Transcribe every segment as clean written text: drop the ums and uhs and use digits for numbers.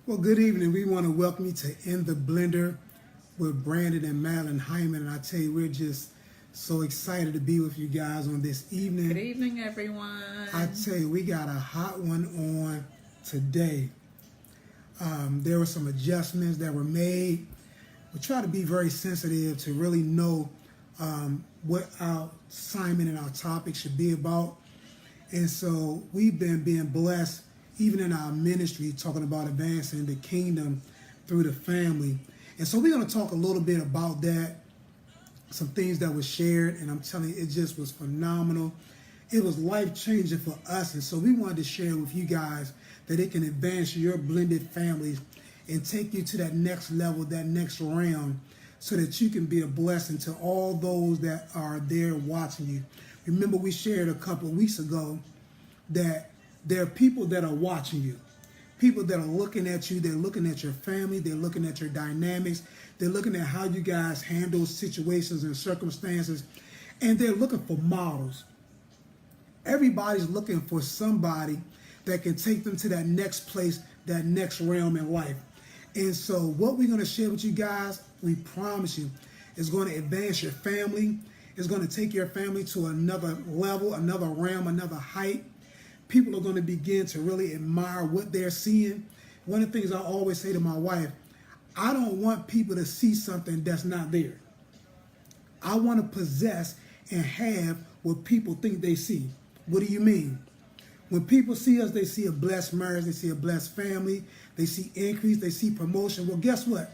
Well, good evening. We want to welcome you to In the Blender with Brandon and Madeline Hyman. And I tell you, we're just so excited to be with you guys on this evening. Good evening, everyone. I tell you, we got a hot one on today. There were some adjustments that were made. We try to be very sensitive to really know what our assignment and our topic should be about. And so we've been being blessed, even in our ministry, talking about advancing the kingdom through the family. And so we're going to talk a little bit about that, some things that were shared, and I'm telling you, it just was phenomenal. It was life-changing for us, and so we wanted to share with you guys that it can advance your blended families and take you to that next level, that next realm, so that you can be a blessing to all those that are there watching you. Remember, we shared a couple of weeks ago that there are people that are watching you, people that are looking at you, they're looking at your family, they're looking at your dynamics, they're looking at how you guys handle situations and circumstances, and they're looking for models. Everybody's looking for somebody that can take them to that next place, that next realm in life. And so what we're going to share with you guys, we promise you, is going to advance your family. It's going to take your family to another level, another realm, another height. People are going to begin to really admire what they're seeing. One of the things I always say to my wife, I don't want people to see something that's not there. I want to possess and have what people think they see. What do you mean? When people see us, they see a blessed marriage, they see a blessed family, they see increase, they see promotion. Well, guess what?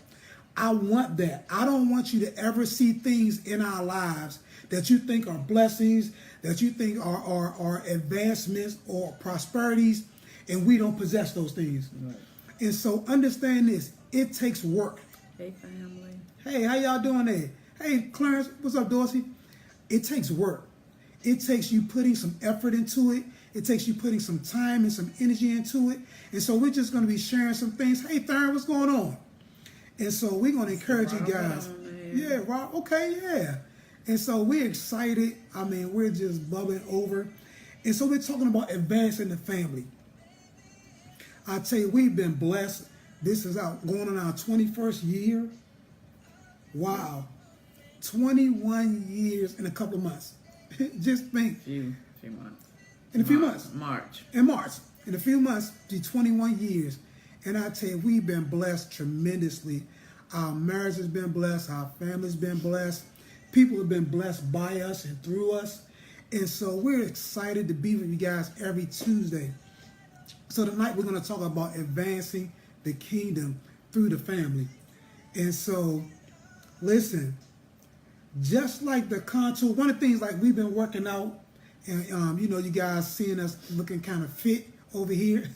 I want that. I don't want you to ever see things in our lives that you think are blessings, that you think are advancements or prosperities, and we don't possess those things. Right. And so understand this, it takes work. Hey, family. Hey, how y'all doing there? Hey, Clarence, what's up, Dorsey? It takes work. It takes you putting some effort into it. It takes you putting some time and some energy into it. And so we're just going to be sharing some things. Hey, Theron, what's going on? And so we're going to encourage you guys. Yeah, Rob. Okay, yeah. And so we're excited. I mean, we're just bubbling over. And so we're talking about advancing the family. I tell you, we've been blessed. This is going on our 21st year. Wow. 21 years in a couple of months. Just think. Few months. In a few months. March. In March. In a few months, be 21 years. And I tell you, we've been blessed tremendously. Our marriage has been blessed. Our family's been blessed. People have been blessed by us and through us. And so we're excited to be with you guys every Tuesday. So tonight we're going to talk about advancing the kingdom through the family. And so, listen, just like the contour, one of the things like we've been working out, and you know, you guys seeing us looking kind of fit over here.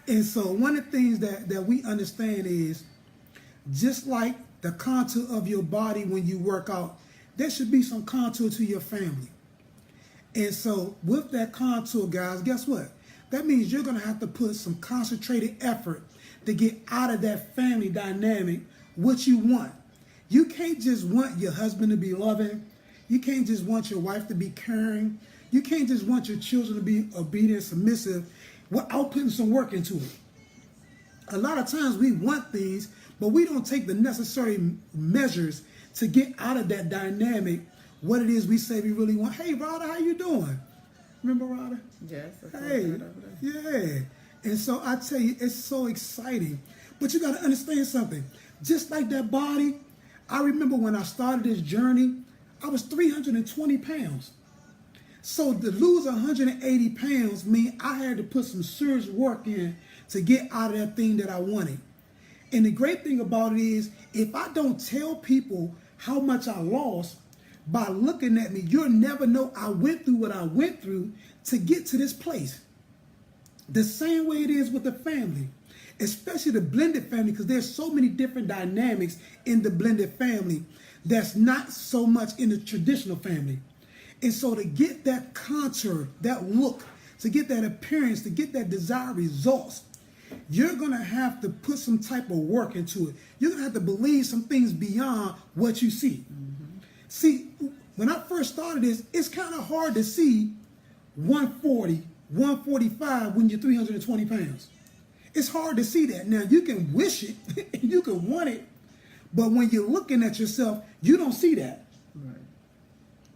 And so one of the things that we understand is, just like the contour of your body when you work out, there should be some contour to your family. And so with that contour, guys, guess what? That means you're going to have to put some concentrated effort to get out of that family dynamic what you want. You can't just want your husband to be loving. You can't just want your wife to be caring. You can't just want your children to be obedient, submissive, without putting some work into it. A lot of times we want things, but we don't take the necessary measures to get out of that dynamic, what it is we say we really want. Hey, Rhoda, how you doing? Remember Rhoda? Yes. Hey, yeah. And so I tell you, it's so exciting. But you got to understand something. Just like that body, I remember when I started this journey, I was 320 pounds. So to lose 180 pounds means I had to put some serious work in to get out of that thing that I wanted. And the great thing about it is, if I don't tell people how much I lost, by looking at me, you'll never know I went through what I went through to get to this place. The same way it is with the family, especially the blended family, because there's so many different dynamics in the blended family that's not so much in the traditional family. And so to get that contour, that look, to get that appearance, to get that desired results, you're going to have to put some type of work into it. You're going to have to believe some things beyond what you see. Mm-hmm. See, when I first started this, it's kind of hard to see 140, 145 when you're 320 pounds. It's hard to see that. Now, you can wish it, you can want it, but when you're looking at yourself, you don't see that. Right.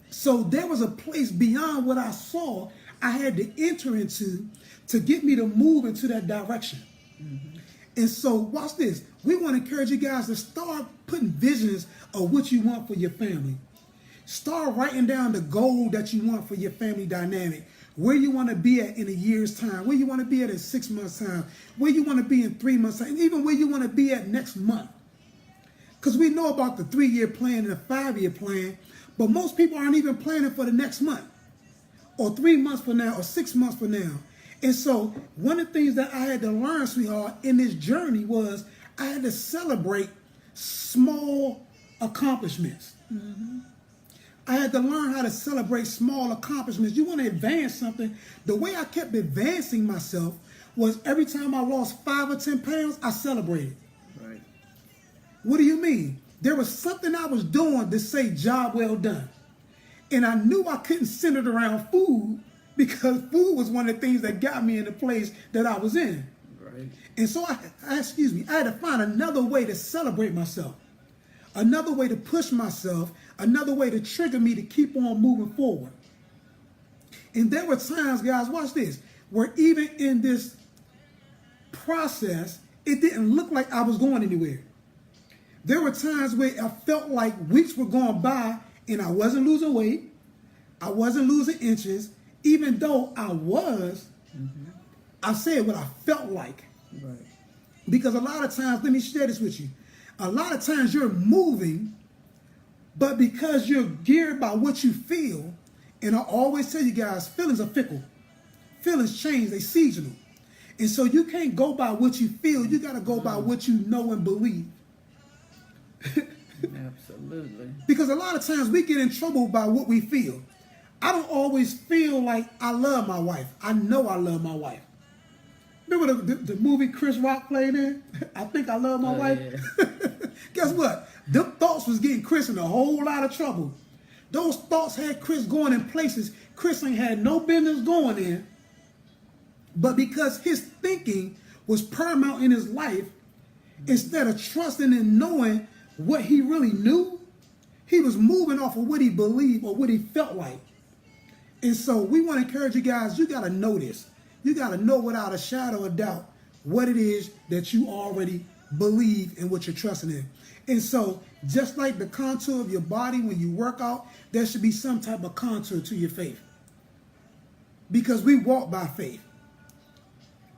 So there was a place beyond what I saw I had to enter into to get me to move into that direction. Mm-hmm. And so watch this. We want to encourage you guys to start putting visions of what you want for your family. Start writing down the goal that you want for your family dynamic. Where you want to be at in a year's time. Where you want to be at in 6 months' time. Where you want to be in 3 months' time. And even where you want to be at next month. Because we know about the 3-year plan and the 5-year plan. But most people aren't even planning for the next month. Or 3 months from now. Or 6 months from now. And so one of the things that I had to learn, sweetheart, in this journey was I had to celebrate small accomplishments. Mm-hmm. I had to learn how to celebrate small accomplishments. You want to advance something. The way I kept advancing myself was every time I lost 5 or 10 pounds, I celebrated. Right. What do you mean? There was something I was doing to say job well done. And I knew I couldn't center it around food because food was one of the things that got me in the place that I was in. Right. And so I had to find another way to celebrate myself. Another way to push myself, another way to trigger me to keep on moving forward. And there were times, guys, watch this, where even in this process, it didn't look like I was going anywhere. There were times where I felt like weeks were going by and I wasn't losing weight, I wasn't losing inches, even though I was, I said what I felt like. Right. Because a lot of times, let me share this with you. A lot of times you're moving, but because you're geared by what you feel, and I always tell you guys, feelings are fickle. Feelings change, they seasonal. And so you can't go by what you feel, you got to go by what you know and believe. Absolutely. Because a lot of times we get in trouble by what we feel. I don't always feel like I love my wife. I know I love my wife. Remember the movie Chris Rock played in? I think I love my wife. Yeah. Guess what? Them thoughts was getting Chris in a whole lot of trouble. Those thoughts had Chris going in places Chris ain't had no business going in. But because his thinking was paramount in his life, instead of trusting and knowing what he really knew, he was moving off of what he believed or what he felt like. And so we want to encourage you guys, you got to know this. You got to know without a shadow of doubt what it is that you already believe and what you're trusting in. And so just like the contour of your body when you work out, there should be some type of contour to your faith. Because we walk by faith.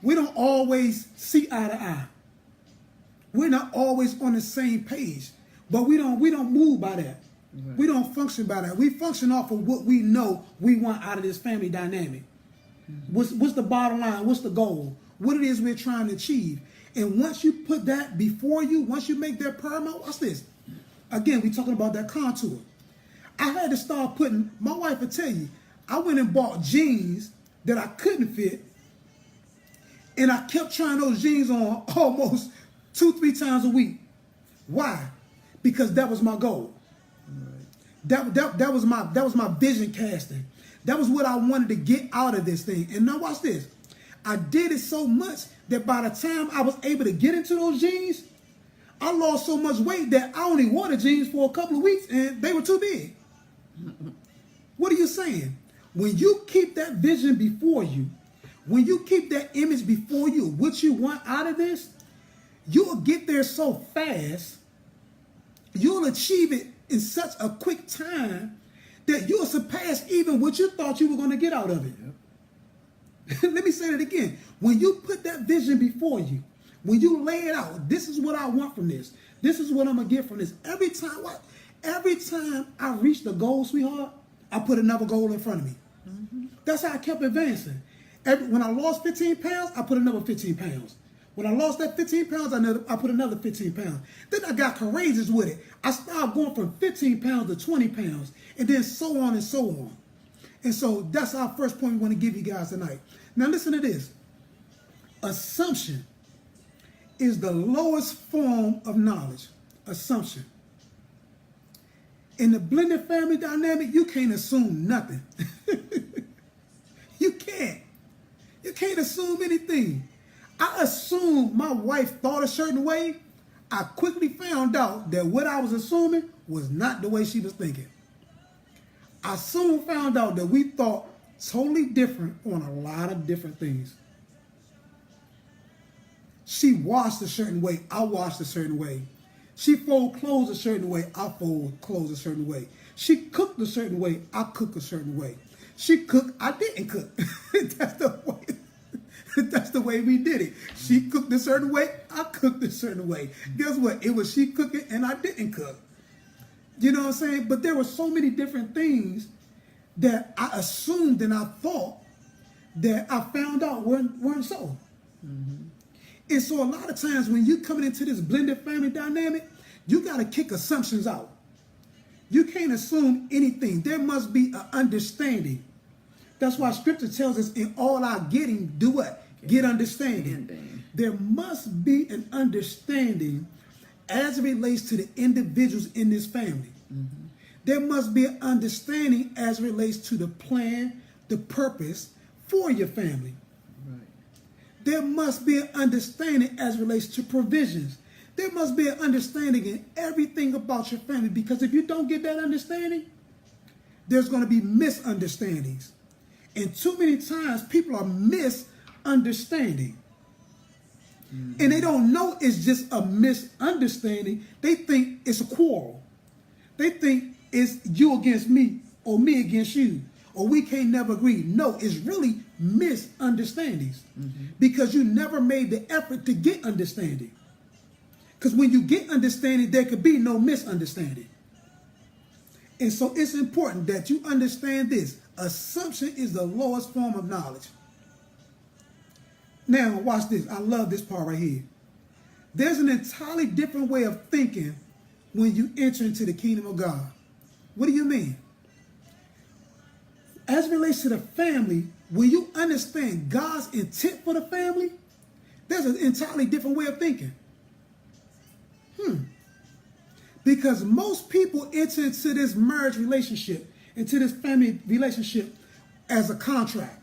We don't always see eye to eye. We're not always on the same page. But we don't move by that. Right. We don't function by that. We function off of what we know we want out of this family dynamic. Mm-hmm. What's the bottom line? What's the goal? What it is we're trying to achieve. And once you put that before you, once you make that paramount, watch this. Again, we're talking about that contour. I had to start putting, my wife will tell you, I went and bought jeans that I couldn't fit. And I kept trying those jeans on almost 2-3 times a week. Why? Because that was my goal. Right. That was my vision casting. That was what I wanted to get out of this thing. And now watch this. I did it so much that by the time I was able to get into those jeans, I lost so much weight that I only wore the jeans for a couple of weeks and they were too big. What are you saying? When you keep that vision before you, when you keep that image before you, what you want out of this, you'll get there so fast, you'll achieve it in such a quick time that you'll surpass even what you thought you were going to get out of it. Yep. Let me say that again. When you put that vision before you, when you lay it out, this is what I want from this. This is what I'm going to get from this. Every time I reach the goal, sweetheart, I put another goal in front of me. Mm-hmm. That's how I kept advancing. When I lost 15 pounds, I put another 15 pounds. When I lost that 15 pounds, I put another 15 pounds. Then I got courageous with it. I started going from 15 pounds to 20 pounds, and then so on and so on. And so that's our first point we want to give you guys tonight. Now listen to this. Assumption is the lowest form of knowledge. Assumption. In the blended family dynamic, you can't assume nothing. You can't. You can't assume anything. I assumed my wife thought a certain way. I quickly found out that what I was assuming was not the way she was thinking. I soon found out that we thought totally different on a lot of different things. She washed a certain way, I washed a certain way. She folded clothes a certain way, I folded clothes a certain way. She cooked a certain way, I cooked a certain way. She cooked, I didn't cook. That's the way we did it. She cooked a certain way, I cooked a certain way. Guess what? It was she cooking and I didn't cook. You know what I'm saying? But there were so many different things that I assumed and I thought that I found out weren't so. Mm-hmm. And so a lot of times when you're coming into this blended family dynamic, you got to kick assumptions out. You can't assume anything. There must be an understanding. That's why scripture tells us in all our getting, do what? Get understanding. There must be an understanding as it relates to the individuals in this family. Mm-hmm. There must be an understanding as it relates to the plan, the purpose for your family. Right. There must be an understanding as it relates to provisions. There must be an understanding in everything about your family, because if you don't get that understanding, there's going to be misunderstandings. And too many times people are misunderstanding. Mm-hmm. And they don't know it's just a misunderstanding. They think it's a quarrel. They think it's you against me or me against you, or we can't never agree. No, it's really misunderstandings. Mm-hmm. Because you never made the effort to get understanding. Because when you get understanding, there could be no misunderstanding. And so it's important that you understand this. Assumption is the lowest form of knowledge. Now, watch this. I love this part right here. There's an entirely different way of thinking when you enter into the kingdom of God. What do you mean? As it relates to the family, when you understand God's intent for the family, there's an entirely different way of thinking. Because most people enter into this marriage relationship, into this family relationship as a contract.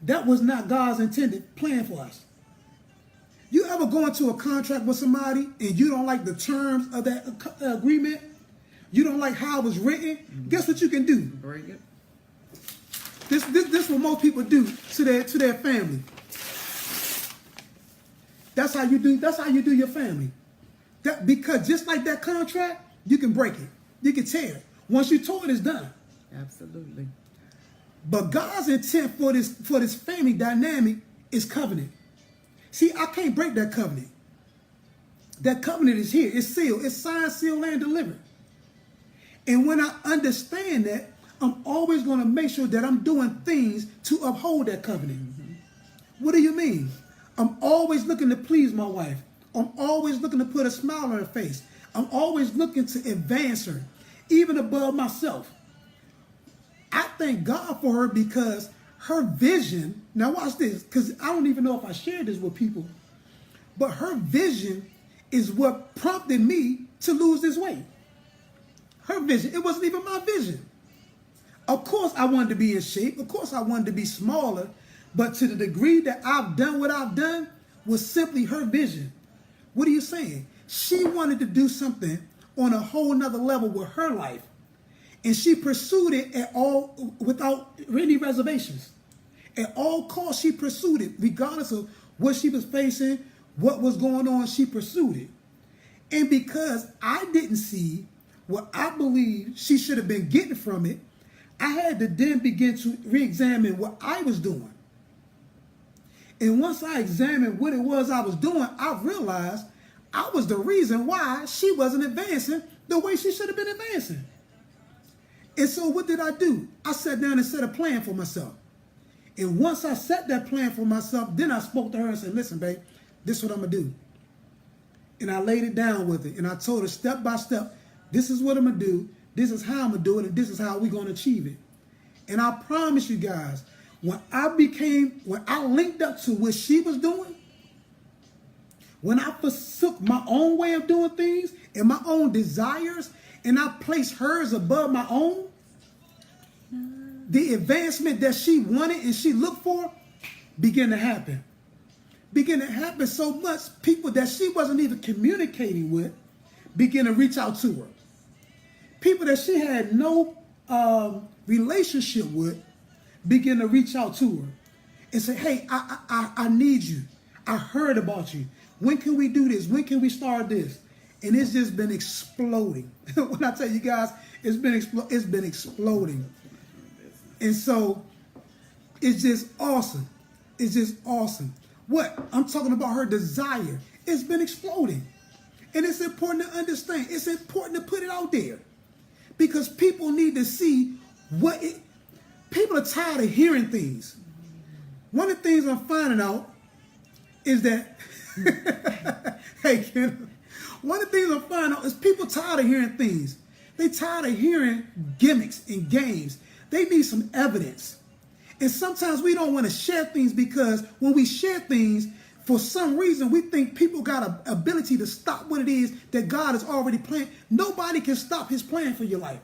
That was not God's intended plan for us. You ever go into a contract with somebody and you don't like the terms of that agreement? You don't like how it was written? Mm-hmm. Guess what you can do? Break it. This is what most people do to their family. That's how you do your family. Because just like that contract, you can break it. You can tear it. Once you tore it, it's done. Absolutely. But God's intent for this family dynamic is covenant. See, I can't break that covenant. That covenant is here. It's sealed. It's signed, sealed, and delivered. And when I understand that, I'm always going to make sure that I'm doing things to uphold that covenant. Mm-hmm. What do you mean? I'm always looking to please my wife. I'm always looking to put a smile on her face. I'm always looking to advance her, even above myself. I thank God for her because her vision, now watch this, because I don't even know if I shared this with people, but her vision is what prompted me to lose this weight. Her vision, it wasn't even my vision. Of course I wanted to be in shape. Of course I wanted to be smaller, but to the degree that I've done what I've done was simply her vision. What are you saying? She wanted to do something on a whole nother level with her life. And she pursued it at all without any reservations. At all costs, she pursued it, regardless of what she was facing, what was going on, she pursued it. And because I didn't see what I believed she should have been getting from it, I had to then begin to re-examine what I was doing. And once I examined what it was I was doing, I realized I was the reason why she wasn't advancing the way she should have been advancing. And so what did I do? I sat down and set a plan for myself. And once I set that plan for myself, then I spoke to her and said, listen, babe, this is what I'm going to do. And I laid it down with her. And I told her step by step, this is what I'm going to do. This is how I'm going to do it. And this is how we're going to achieve it. And I promise you guys, when I linked up to what she was doing, when I forsook my own way of doing things and my own desires, and I placed hers above my own, the advancement that she wanted and she looked for began to happen. began to happen so much, people that she wasn't even communicating with began to reach out to her. People that she had no relationship with began to reach out to her and say, hey, I need you. I heard about you. When can we do this? When can we start this? And it's just been exploding. When I tell you guys, it's been exploding. And so it's just awesome. It's just awesome. What? I'm talking about her desire. It's been exploding. And it's important to understand. It's important to put it out there. Because people need to see people are tired of hearing things. One of the things I'm finding out is that, hey, Ken, one of the things I'm finding out is people tired of hearing things. They tired of hearing gimmicks and games. They need some evidence. And sometimes we don't want to share things because when we share things, for some reason, we think people got an ability to stop what it is that God has already planned. Nobody can stop his plan for your life.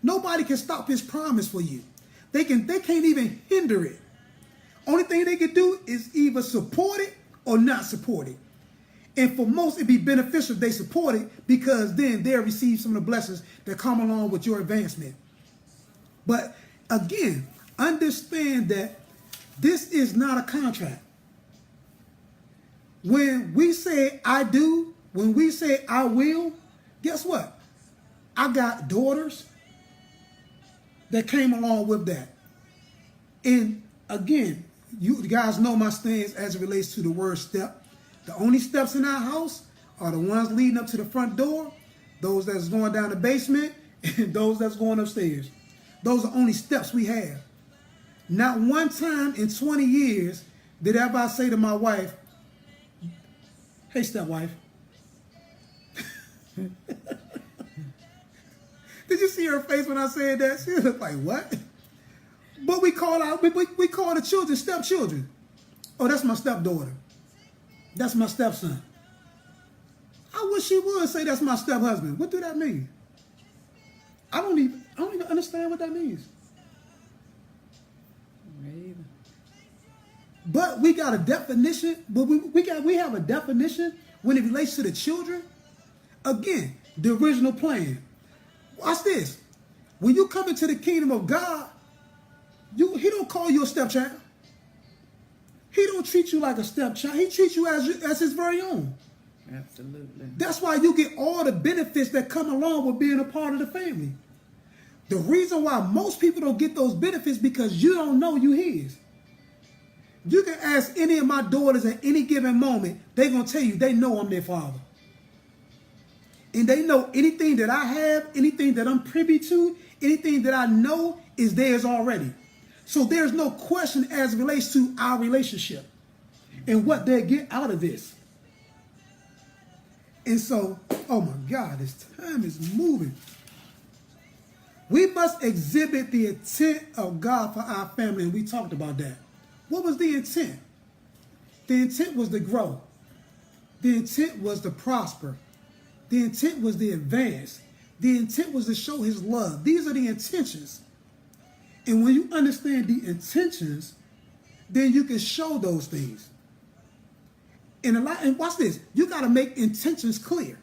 Nobody can stop his promise for you. They can't even hinder it. Only thing they can do is either support it or not support it. And for most, it'd be beneficial if they support it because then they'll receive some of the blessings that come along with your advancement. But again, understand that this is not a contract. When we say I do, when we say I will, guess what? I got daughters that came along with that. And again, you guys know my stance as it relates to the word step. The only steps in our house are the ones leading up to the front door, those that's going down the basement, and those that's going upstairs. Those are only steps we have. Not one time in 20 years did ever I say to my wife, hey, stepwife. Did you see her face when I said that? She was like, what? But we call the children stepchildren. Oh, that's my stepdaughter. That's my stepson. I wish she would say that's my step-husband. What do that mean? I don't even understand what that means. Right. But we got a definition, but we have a definition when it relates to the children. Again, the original plan. Watch this. When you come into the kingdom of God, he don't call you a stepchild. He don't treat you like a stepchild. He treats you as his very own. Absolutely. That's why you get all the benefits that come along with being a part of the family. The reason why most people don't get those benefits because you don't know you his. You can ask any of my daughters at any given moment, they're going to tell you they know I'm their father. And they know anything that I have, anything that I'm privy to, anything that I know is theirs already. So there's no question as it relates to our relationship and what they get out of this. And so, oh my God, this time is moving. We must exhibit the intent of God for our family, and we talked about that. What was the intent? The intent was to grow. The intent was to prosper. The intent was to advance. The intent was to show his love. These are the intentions. And when you understand the intentions, then you can show those things. And watch this, you got to make intentions clear.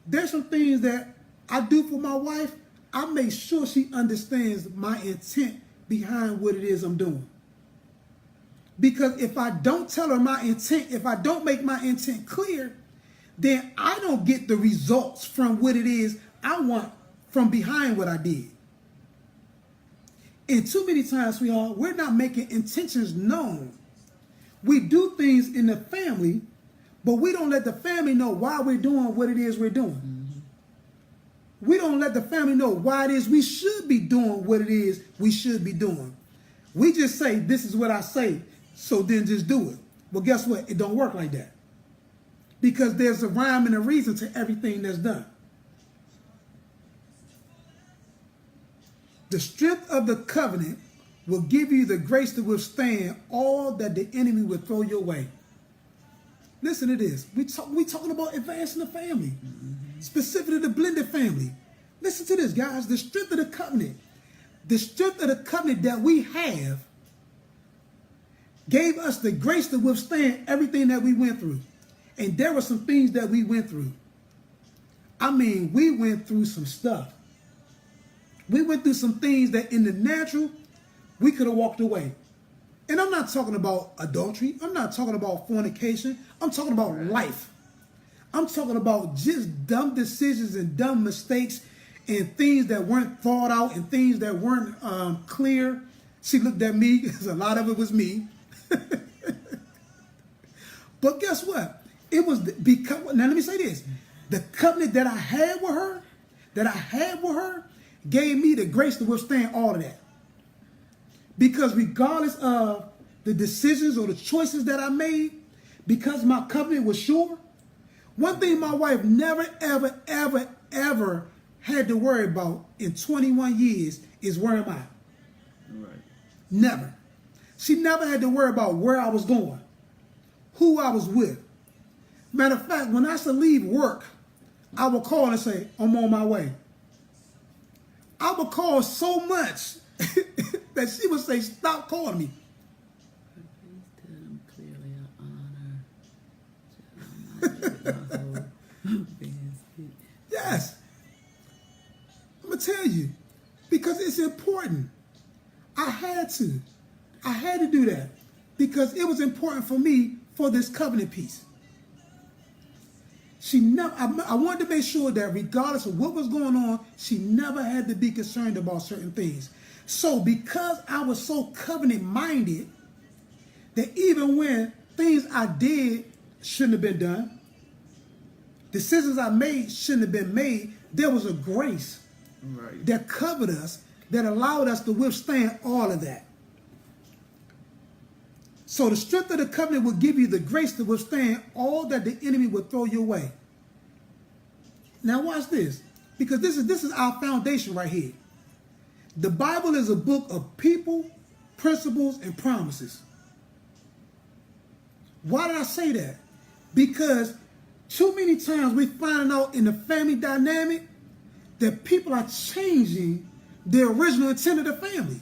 There's some things that I do for my wife. I make sure she understands my intent behind what it is I'm doing. Because if I don't tell her my intent, if I don't make my intent clear, then I don't get the results from what it is I want from behind what I did. And too many times, we're not making intentions known. We do things in the family, but we don't let the family know why we're doing what it is we're doing. Mm-hmm. We don't let the family know why it is we should be doing what it is we should be doing. We just say, this is what I say, so then just do it. Well, guess what? It don't work like that. Because there's a rhyme and a reason to everything that's done. The strength of the covenant will give you the grace to withstand all that the enemy will throw your way. Listen to this. We talking about advancing the family, specifically the blended family. Listen to this, guys. The strength of the covenant. The strength of the covenant that we have gave us the grace to withstand everything that we went through. And there were some things that we went through. I mean, we went through some stuff. We went through some things that in the natural, we could have walked away. And I'm not talking about adultery. I'm not talking about fornication. I'm talking about life. I'm talking about just dumb decisions and dumb mistakes and things that weren't thought out and things that weren't clear. She looked at me because a lot of it was me. But guess what? It was because, now let me say this. The covenant that I had with her, gave me the grace to withstand all of that. Because regardless of the decisions or the choices that I made, because my covenant was sure, one thing my wife never, ever, ever, ever had to worry about in 21 years is where am I? Right. Never. She never had to worry about where I was going, who I was with. Matter of fact, when I used to leave work, I would call and say, I'm on my way. I would call so much that she would say, stop calling me. Yes. I'm going to tell you, because it's important. I had to do that because it was important for me for this covenant piece. I wanted to make sure that regardless of what was going on, she never had to be concerned about certain things. So because I was so covenant minded, that even when things I did shouldn't have been done, decisions I made shouldn't have been made, there was a grace that covered us, that allowed us to withstand all of that. So the strength of the covenant will give you the grace to withstand all that the enemy will throw your way. Now watch this, because this is our foundation right here. The Bible is a book of people, principles, and promises. Why did I say that? Because too many times we're finding out in the family dynamic that people are changing the original intent of the family.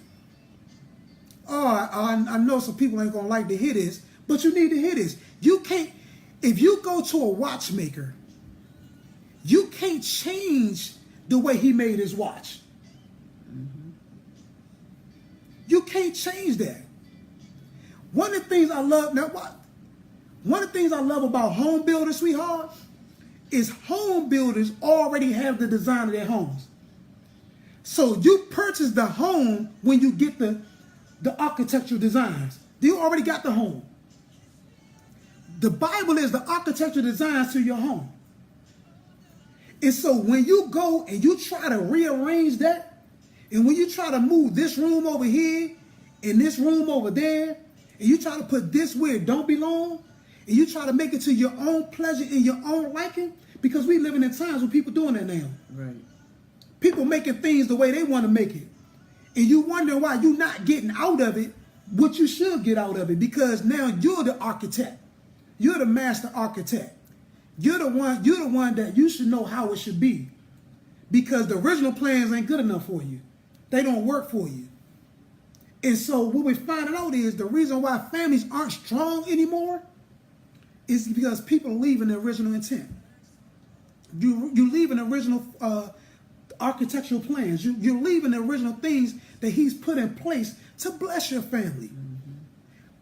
Oh, I know some people ain't going to like to hear this, but you need to hear this. You can't, if you go to a watchmaker, you can't change the way he made his watch. You can't change that. One of the things I love, now what? One of the things I love about home builders, sweetheart, is home builders already have the design of their homes. So you purchase the home when you get the architectural designs. You already got the home. The Bible is the architectural designs to your home. And so when you go and you try to rearrange that, and when you try to move this room over here and this room over there, and you try to put this where it don't belong, and you try to make it to your own pleasure and your own liking, because we living in times when people doing that now. Right. People making things the way they want to make it. And you wonder why you're not getting out of it what you should get out of it, because now you're the architect. You're the master architect. You're the one that you should know how it should be, because the original plans ain't good enough for you. They don't work for you. And so what we're finding out is the reason why families aren't strong anymore is because people are leaving the original intent. You leaving the original architectural plans. You're leaving the original things that he's put in place to bless your family.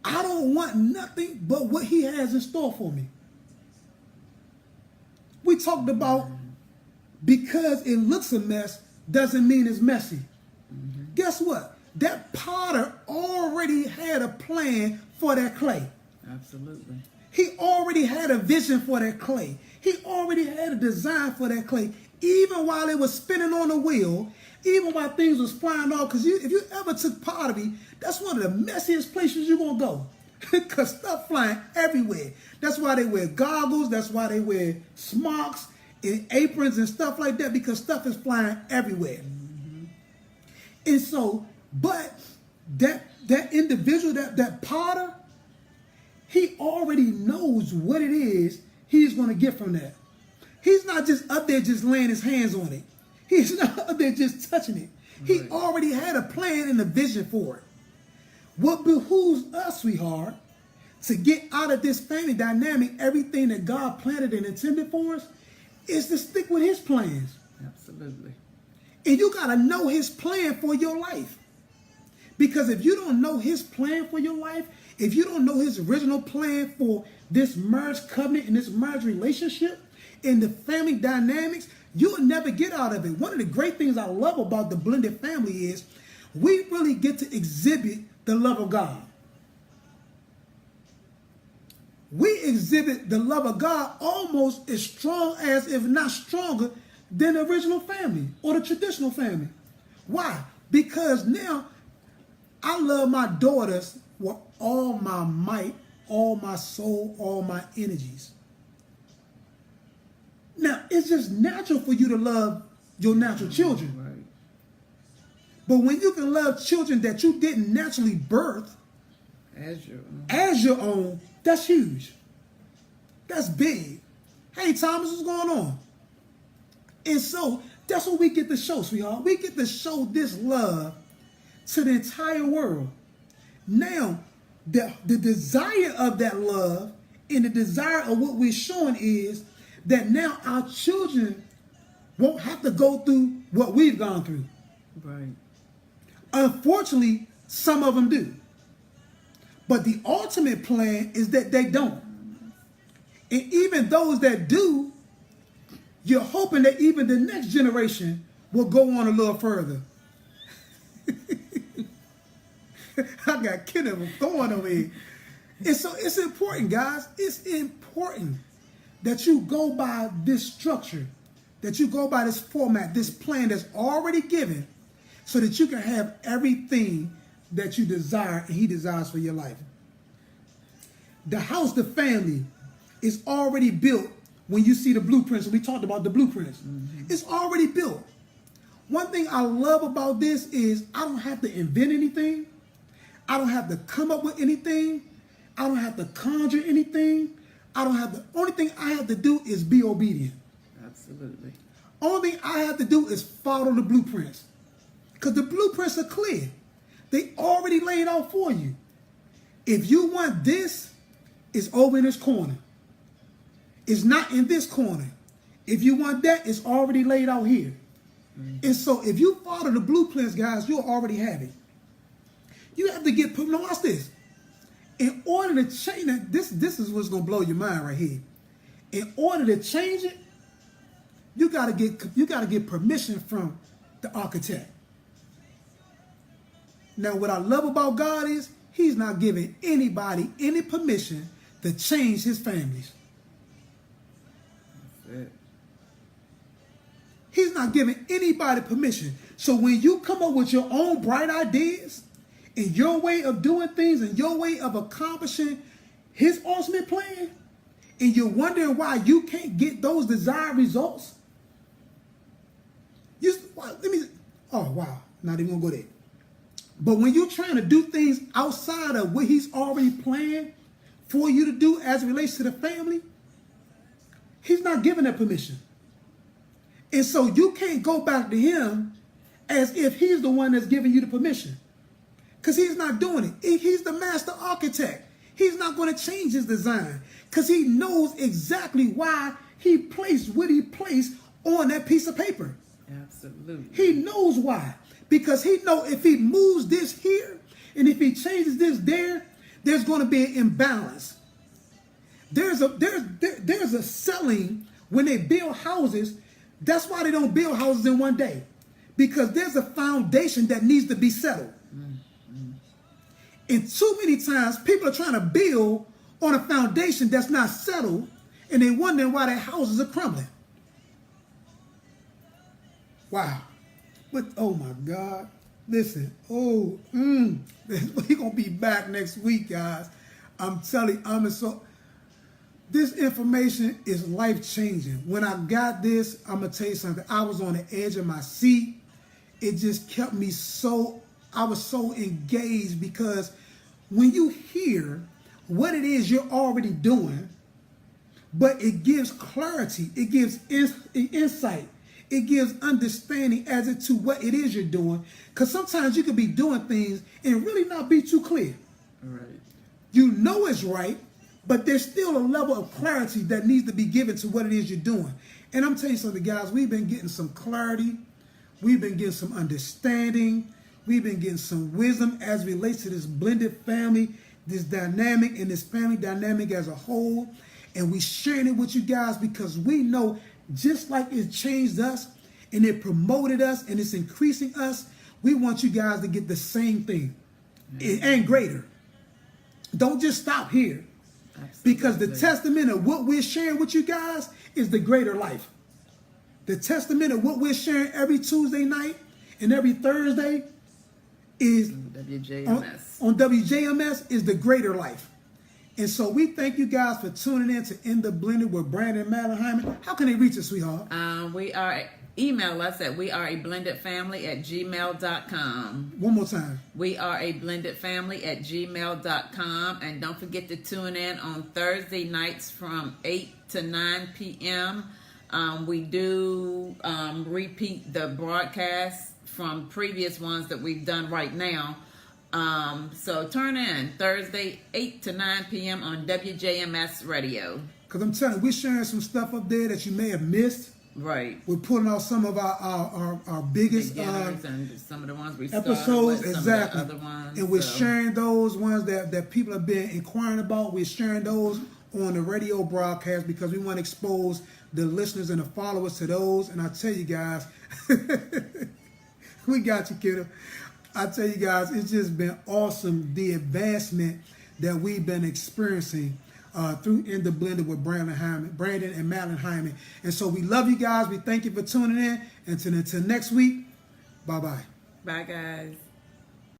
I don't want nothing but what he has in store for me. We talked about because it looks a mess doesn't mean it's messy. Guess what? That potter already had a plan for that clay. Absolutely. He already had a vision for that clay. He already had a design for that clay. Even while it was spinning on the wheel, even while things was flying off, because if you ever took pottery, that's one of the messiest places you're going to go. Because stuff flying everywhere. That's why they wear goggles. That's why they wear smocks and aprons and stuff like that, because stuff is flying everywhere. And so, but that individual, that potter, he already knows what it is he's going to get from that. He's not just up there just laying his hands on it. He's not up there just touching it. He already had a plan and a vision for it. What behooves us, sweetheart, to get out of this family dynamic, everything that God planted and intended for us, is to stick with his plans. Absolutely. And you got to know his plan for your life. Because if you don't know his plan for your life, if you don't know his original plan for this marriage covenant and this marriage relationship and the family dynamics, you'll never get out of it. One of the great things I love about the blended family is we really get to exhibit the love of God. We exhibit the love of God almost as strong as, if not stronger, than the original family or the traditional family. Why? Because now I love my daughters with all my might, all my soul, all my energies. Now, it's just natural for you to love your natural children. Right. But when you can love children that you didn't naturally birth As your own. as your own, that's huge. That's big. Hey, Thomas, what's going on? And so that's what we get to show, sweetheart. We get to show this love to the entire world. Now, the desire of that love and the desire of what we're showing is that now our children won't have to go through what we've gone through. Right. Unfortunately, some of them do. But the ultimate plan is that they don't. And even those that do, you're hoping that even the next generation will go on a little further. I got Kenneth Thorne over here. And so it's important, guys. It's important that you go by this structure, that you go by this format, this plan that's already given, so that you can have everything that you desire and he desires for your life. The house, the family, is already built when you see the blueprints. We talked about the blueprints. Mm-hmm. It's already built. One thing I love about this is I don't have to invent anything. I don't have to come up with anything. I don't have to conjure anything. Only thing I have to do is be obedient. Absolutely. Only thing I have to do is follow the blueprints. Because the blueprints are clear. They already laid out for you. If you want this, it's over in this corner. It's not in this corner. If you want that, it's already laid out here. Mm-hmm. And so if you follow the blueprints, guys, you'll already have it. You have to get, now watch this. In order to change that, this is what's going to blow your mind right here. In order to change it, you got to get permission from the architect. Now, what I love about God is he's not giving anybody any permission to change his families. That's it. He's not giving anybody permission. So when you come up with your own bright ideas and your way of doing things and your way of accomplishing his ultimate plan, and you're wondering why you can't get those desired results, oh wow, not even gonna go there. But when you're trying to do things outside of what he's already planned for you to do as it relates to the family, he's not giving that permission. And so you can't go back to him as if he's the one that's giving you the permission. Because he's not doing it. He's the master architect. He's not going to change his design because he knows exactly why he placed what he placed on that piece of paper. Absolutely. He knows why. Because he knows if he moves this here and if he changes this there, there's going to be an imbalance. There's a selling when they build houses. That's why they don't build houses in one day. Because there's a foundation that needs to be settled. And too many times people are trying to build on a foundation that's not settled, and they're wondering why their houses are crumbling. Wow. But oh my God. Listen. We're going to be back next week, guys. I'm telling you, this information is life-changing. When I got this, I'm going to tell you something. I was on the edge of my seat. It just kept me I was so engaged because when you hear what it is you're already doing, but it gives clarity, it gives insight, it gives understanding as to what it is you're doing. Because sometimes you could be doing things and really not be too clear. Right. You know it's right, but there's still a level of clarity that needs to be given to what it is you're doing. And I'm telling you something, guys, we've been getting some clarity. We've been getting some understanding. We've been getting some wisdom as it relates to this blended family, this dynamic and this family dynamic as a whole. And we sharing it with you guys because we know just like it changed us and it promoted us and it's increasing us, we want you guys to get the same thing and greater. Don't just stop here. Absolutely. Because the testament of what we're sharing with you guys is the greater life. The testament of what we're sharing every Tuesday night and every Thursday is WJMS. On WJMS is the greater life. And so we thank you guys for tuning in to In the Blender with Brandon and Madeline Hyman. How can they reach us, sweetheart? Email us at weareablendedfamily@gmail.com. One more time. weareablendedfamily@gmail.com. And don't forget to tune in on Thursday nights from 8 to 9 p.m. We do repeat the broadcasts from previous ones that we've done right now. So turn in Thursday, 8 to 9 p.m. on WJMS Radio. Because I'm telling you, we're sharing some stuff up there that you may have missed. Right. We're pulling out some of our biggest and some of the ones we episodes, with, exactly. Some of the other ones, and we're sharing those ones that people have been inquiring about. We're sharing those on the radio broadcast because we want to expose the listeners and the followers to those. And I tell you guys, we got you, kiddo. I tell you guys, it's just been awesome, the advancement that we've been experiencing through In the Blender with Brandon and Madeline Hyman. And so we love you guys. We thank you for tuning in. And until next week, bye-bye. Bye, guys.